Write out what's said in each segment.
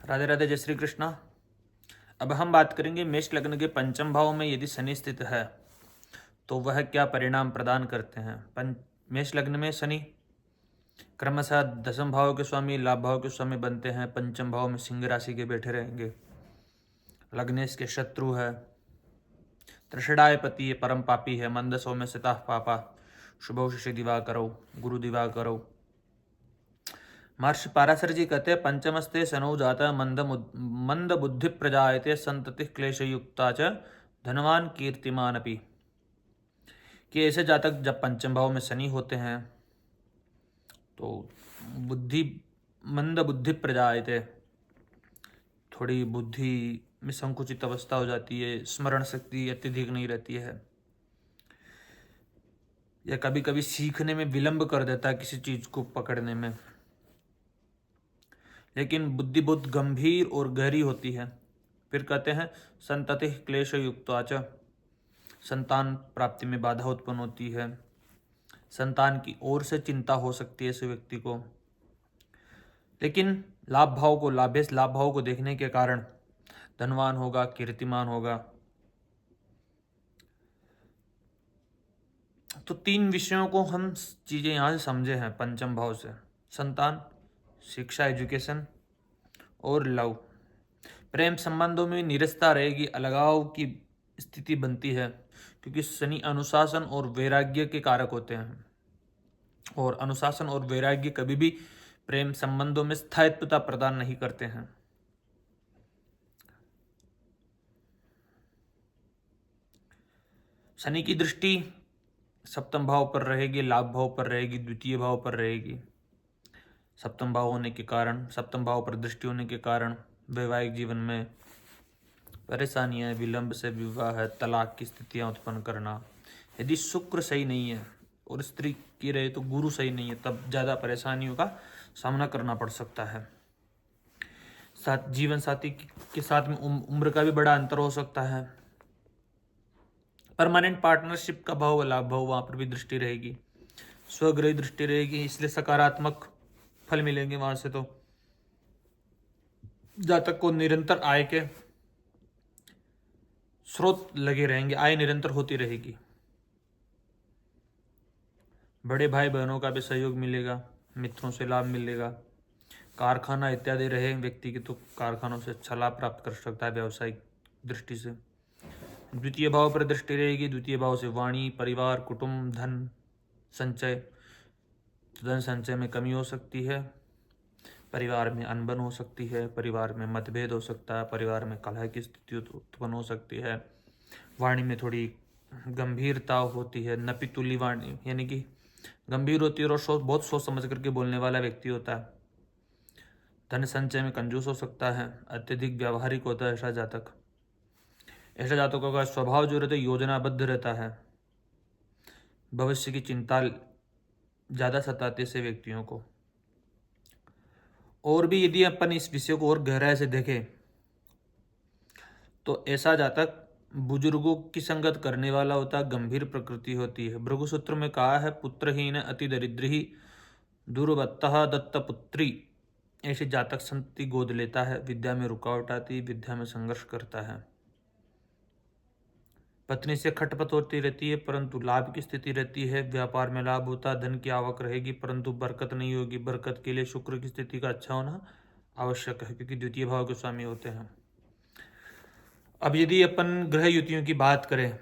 राधे राधे, जय श्री कृष्णा। अब हम बात करेंगे मेष लग्न के पंचम भाव में यदि शनि स्थित है तो वह क्या परिणाम प्रदान करते हैं। मेष लग्न में शनि क्रमशः दसम भाव के स्वामी, लाभ भाव के स्वामी बनते हैं। पंचम भाव में सिंह राशि के बैठे रहेंगे। लग्नेश के शत्रु है, त्रिषडाय पति, परम पापी है। मंदसो में सिता पापा, शुभो शिशि दिवाकरो, गुरु दिवाकरो। महर्षि पाराशर जी कहते हैं, पंचमस्ते शनौ जाता मंद बुद्धि प्रजायते संतति क्लेश युक्ता च धनवान कीर्तिमान अपि। कि ऐसे जातक जब पंचम भाव में शनि होते हैं तो बुद्धि मंद बुद्धि प्रजायते, थोड़ी बुद्धि में संकुचित अवस्था हो जाती है, स्मरण शक्ति अत्यधिक नहीं रहती है, या कभी कभी सीखने में विलंब कर देता है किसी चीज को पकड़ने में। लेकिन बुद्धि बहुत गंभीर और गहरी होती है। फिर कहते हैं संतति क्लेश युक्ताच, संतान प्राप्ति में बाधा उत्पन्न होती है। संतान की ओर से चिंता हो सकती है ऐसे व्यक्ति को। लेकिन लाभ भाव को देखने के कारण धनवान होगा, कीर्तिमान होगा। तो तीन विषयों को हम चीजें यहाँ से समझे हैं पंचम भाव से: संतान, शिक्षा एजुकेशन और लव। प्रेम संबंधों में निरस्ता रहेगी, अलगाव की स्थिति बनती है, क्योंकि शनि अनुशासन और वैराग्य के कारक होते हैं, और अनुशासन और वैराग्य कभी भी प्रेम संबंधों में स्थायित्वता प्रदान नहीं करते हैं। शनि की दृष्टि सप्तम भाव पर रहेगी, लाभ भाव पर रहेगी, द्वितीय भाव पर रहेगी। सप्तम भाव होने के कारण, सप्तम भाव पर दृष्टि होने के कारण वैवाहिक जीवन में परेशानियां, विलंब से विवाह है, तलाक की स्थितियां उत्पन्न करना। यदि शुक्र सही नहीं है और स्त्री की रहे तो गुरु सही नहीं है, तब ज़्यादा परेशानियों का सामना करना पड़ सकता है। साथ जीवन साथी के साथ में उम्र का भी बड़ा अंतर हो सकता है। परमानेंट पार्टनरशिप का भाव, लाभ भाव, वहाँ पर भी दृष्टि रहेगी, स्वग्रही दृष्टि रहेगी, इसलिए सकारात्मक फल मिलेंगे वहाँ से। तो जातक को निरंतर आय के स्रोत लगे रहेंगे, आय निरंतर होती रहेगी। बड़े भाई बहनों का भी सहयोग मिलेगा, मित्रों से लाभ मिलेगा। कारखाना इत्यादि रहे व्यक्ति के तो कारखानों से अच्छा लाभ प्राप्त कर सकता है व्यावसायिक दृष्टि से। द्वितीय भाव पर दृष्टि रहेगी, द्वितीय भाव से वाणी, परिवार, कुटुंब, धन संचय। धन संचय में कमी हो सकती है, परिवार में अनबन हो सकती है, परिवार में मतभेद हो सकता है, परिवार में कलह की स्थिति उत्पन्न हो सकती है। वाणी में थोड़ी गंभीरता होती है, नपितुली वाणी, यानी कि गंभीर होती है और बहुत सोच समझ करके बोलने वाला व्यक्ति होता है। धन संचय में कंजूस हो सकता है, अत्यधिक व्यावहारिक होता है ऐसा जातक। ऐसा जातकों का स्वभाव जो रहता है योजनाबद्ध रहता है, भविष्य की चिंता ज़्यादा सताती है ऐसे व्यक्तियों को। और भी यदि अपन इस विषय को और गहराई से देखें तो ऐसा जातक बुजुर्गों की संगत करने वाला होता है, गंभीर प्रकृति होती है। भृगु सूत्र में कहा है, पुत्रहीन अति दरिद्री दुर्वत्तः दत्तपुत्री। ऐसे जातक संतति गोद लेता है, विद्या में रुकावट आती, विद्या में संघर्ष करता है। पत्नी से खटपट होती रहती है परंतु लाभ की स्थिति रहती है, व्यापार में लाभ होता है, धन की आवक रहेगी परंतु बरकत नहीं होगी। बरकत के लिए शुक्र की स्थिति का अच्छा होना आवश्यक है, क्योंकि द्वितीय भाव के स्वामी होते हैं। अब यदि अपन ग्रह युतियों की बात करें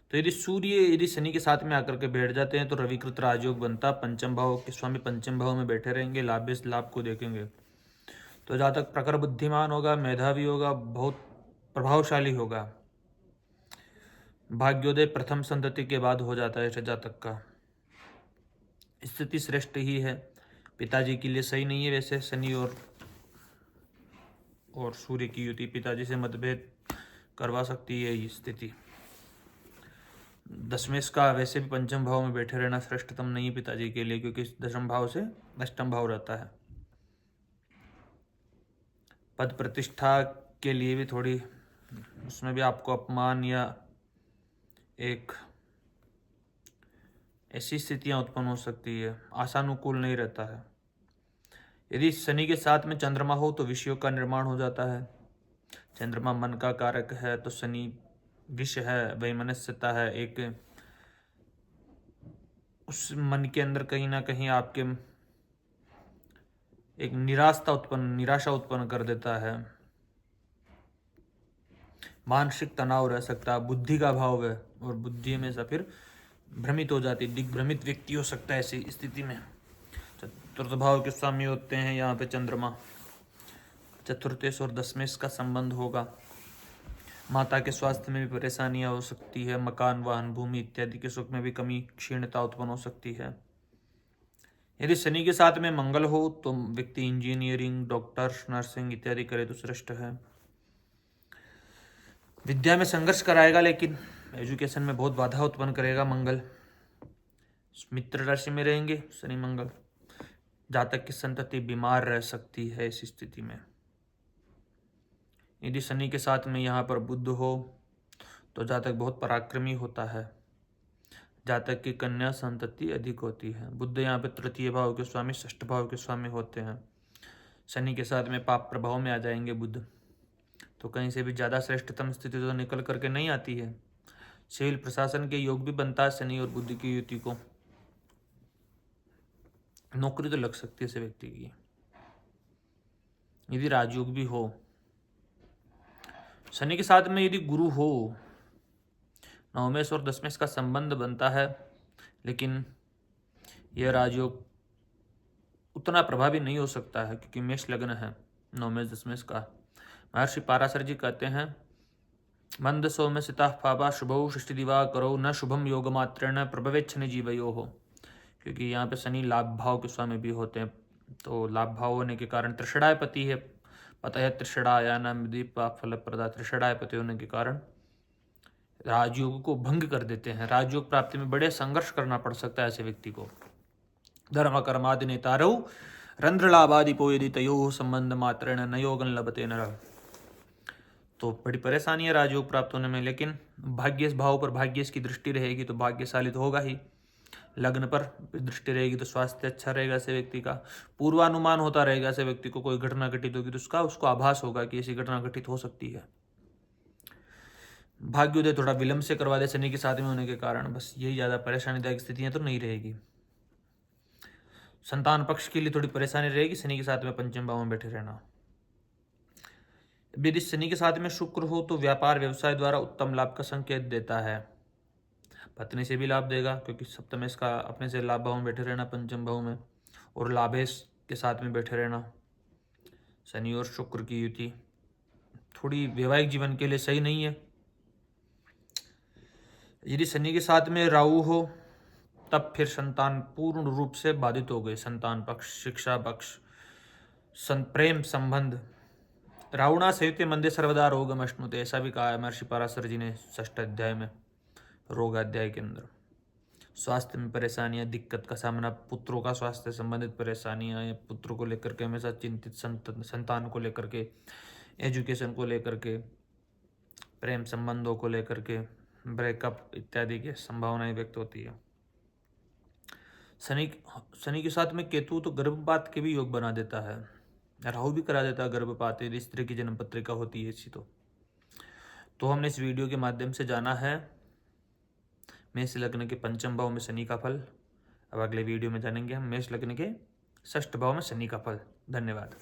तो यदि सूर्य यदि शनि के साथ में आकर के बैठ जाते हैं तो रविकृत राजयोग बनता, पंचम भाव के स्वामी पंचम भाव में बैठे रहेंगे, लाभ को देखेंगे। तो जातक प्रखर बुद्धिमान होगा, मेधावी होगा, बहुत प्रभावशाली होगा। भाग्योदय प्रथम संतति के बाद हो जाता है ऐसे जातक का। स्थिति श्रेष्ठ ही है, पिताजी के लिए सही नहीं है वैसे शनि और सूर्य की युति, पिताजी से मतभेद करवा सकती है ये स्थिति। दशमेश का वैसे भी पंचम भाव में बैठे रहना श्रेष्ठतम नहीं पिताजी के लिए, क्योंकि दशम भाव से अष्टम भाव रहता है। पद प्रतिष्ठा के लिए भी थोड़ी, उसमें भी आपको अपमान या एक ऐसी स्थितियां उत्पन्न हो सकती है, आशानुकूल नहीं रहता है। यदि शनि के साथ में चंद्रमा हो तो विषयों का निर्माण हो जाता है। चंद्रमा मन का कारक है तो शनि विषय है, वैमनस्यता है, एक उस मन के अंदर कहीं ना कहीं आपके एक निराशा उत्पन्न कर देता है। मानसिक तनाव रह सकता है, बुद्धि का भाव है और बुद्धि हमेशा फिर भ्रमित हो जाती है, दिग्भ्रमित व्यक्ति हो सकता है ऐसी स्थिति में। चतुर्थ भाव के स्वामी होते हैं यहाँ पे चंद्रमा। चतुर्थेश और दशमेश का संबंध होगा। माता के स्वास्थ्य में भी परेशानियां हो सकती है। मकान, वाहन, भूमि इत्यादि के सुख में भी कमी, क्षीणता उत्पन्न हो सकती है। यदि शनि के साथ में मंगल हो तो व्यक्ति इंजीनियरिंग, डॉक्टर, नर्सिंग इत्यादि करे तो श्रेष्ठ है। विद्या में संघर्ष कराएगा, लेकिन एजुकेशन में बहुत बाधा उत्पन्न करेगा मंगल। मित्र राशि में रहेंगे शनि मंगल। जातक की संतति बीमार रह सकती है इस स्थिति में। यदि शनि के साथ में यहाँ पर बुध हो तो जातक बहुत पराक्रमी होता है। जातक की कन्या संतति अधिक होती है। बुध यहाँ पे तृतीय भाव के स्वामी, षष्ठ भाव के स्वामी होते हैं। शनि के साथ में पाप प्रभाव में आ जाएंगे बुध, तो कहीं से भी ज़्यादा श्रेष्ठतम स्थिति तो निकल करके नहीं आती है। सिविल प्रशासन के योग भी बनता है शनि और बुध की युति को। नौकरी तो लग सकती है ऐसे व्यक्ति की। यदि राजयोग भी हो, शनि के साथ में यदि गुरु हो, नवमेश और दशमेश का संबंध बनता है, लेकिन यह राजयोग उतना प्रभावी नहीं हो सकता है क्योंकि मेष लग्न है नवमेश दशमेश का। महर्षि पाराशर जी कहते हैं, मंद सौम्य सिता फाबा शुभौ षष्टि दिवा करो न शुभम योग मात्रेण प्रभवेच्छनि जीवयो हो। क्योंकि यहाँ पे शनि लाभ भाव के स्वामी भी होते हैं, तो लाभ भाव होने के कारण त्रिषणाय पति है। पता है त्रिषणाया नाम दीपा फल प्रदा, त्रिषणाय पति होने के कारण राजयोग को भंग कर देते हैं। राजयोग प्राप्ति में बड़े संघर्ष करना पड़ सकता है ऐसे व्यक्ति को। धर्म कर्मादि नेतारौ रंध्र लाभादिपो यदि तयोः संबंध मात्रेण न योगं लभते नरः। तो बड़ी परेशानी है राजयोग प्राप्त होने में, लेकिन भाग्येश भाव पर भाग्येश की दृष्टि रहेगी तो भाग्यशाली तो होगा ही। लग्न पर दृष्टि रहेगी तो स्वास्थ्य अच्छा रहेगा ऐसे व्यक्ति का। पूर्वानुमान होता रहेगा ऐसे व्यक्ति को, कोई घटना घटित होगी तो उसको आभास होगा कि ऐसी घटना घटित हो सकती है। भाग्योदय थोड़ा विलंब से करवा दे शनि के साथ में होने के कारण, बस यही ज़्यादा परेशानीदायक स्थितियां तो नहीं रहेगी। संतान पक्ष के लिए थोड़ी परेशानी रहेगी शनि के साथ में पंचम भाव में बैठे रहना। यदि शनि के साथ में शुक्र हो तो व्यापार व्यवसाय द्वारा उत्तम लाभ का संकेत देता है। पत्नी से भी लाभ देगा क्योंकि सप्तमेश का अपने से लाभ भाव में बैठे रहना पंचम भाव में, और लाभेश के साथ में बैठे रहना। शनि और शुक्र की युति थोड़ी वैवाहिक जीवन के लिए सही नहीं है। यदि शनि के साथ में राहु हो तब फिर संतान पूर्ण रूप से बाधित हो गए। संतान पक्ष, शिक्षा पक्ष, प्रेम संबंध। रावणा सयुते मंदे सर्वदा रोगम अश्नुते, ऐसा भी कहा है महर्षि पराशर जी ने 6ठ अध्याय में, रोगाध्याय के अंदर। स्वास्थ्य में परेशानियां, दिक्कत का सामना, पुत्रों का स्वास्थ्य संबंधित परेशानियां, या पुत्रों को लेकर के हमेशा चिंतित, संतान को लेकर के, एजुकेशन को लेकर के, प्रेम संबंधों को लेकर के, ब्रेकअप इत्यादि की संभावनाएं व्यक्त होती है। शनि के साथ में केतु तो गर्भपात के भी योग बना देता है। राहु भी करा देता है गर्भपात यदि स्त्री की जन्म पत्रिका होती है ऐसी। तो हमने इस वीडियो के माध्यम से जाना है मेष लग्न के पंचम भाव में शनि का फल। अब अगले वीडियो में जानेंगे हम मेष लग्न के षष्ठ भाव में शनि का फल। धन्यवाद।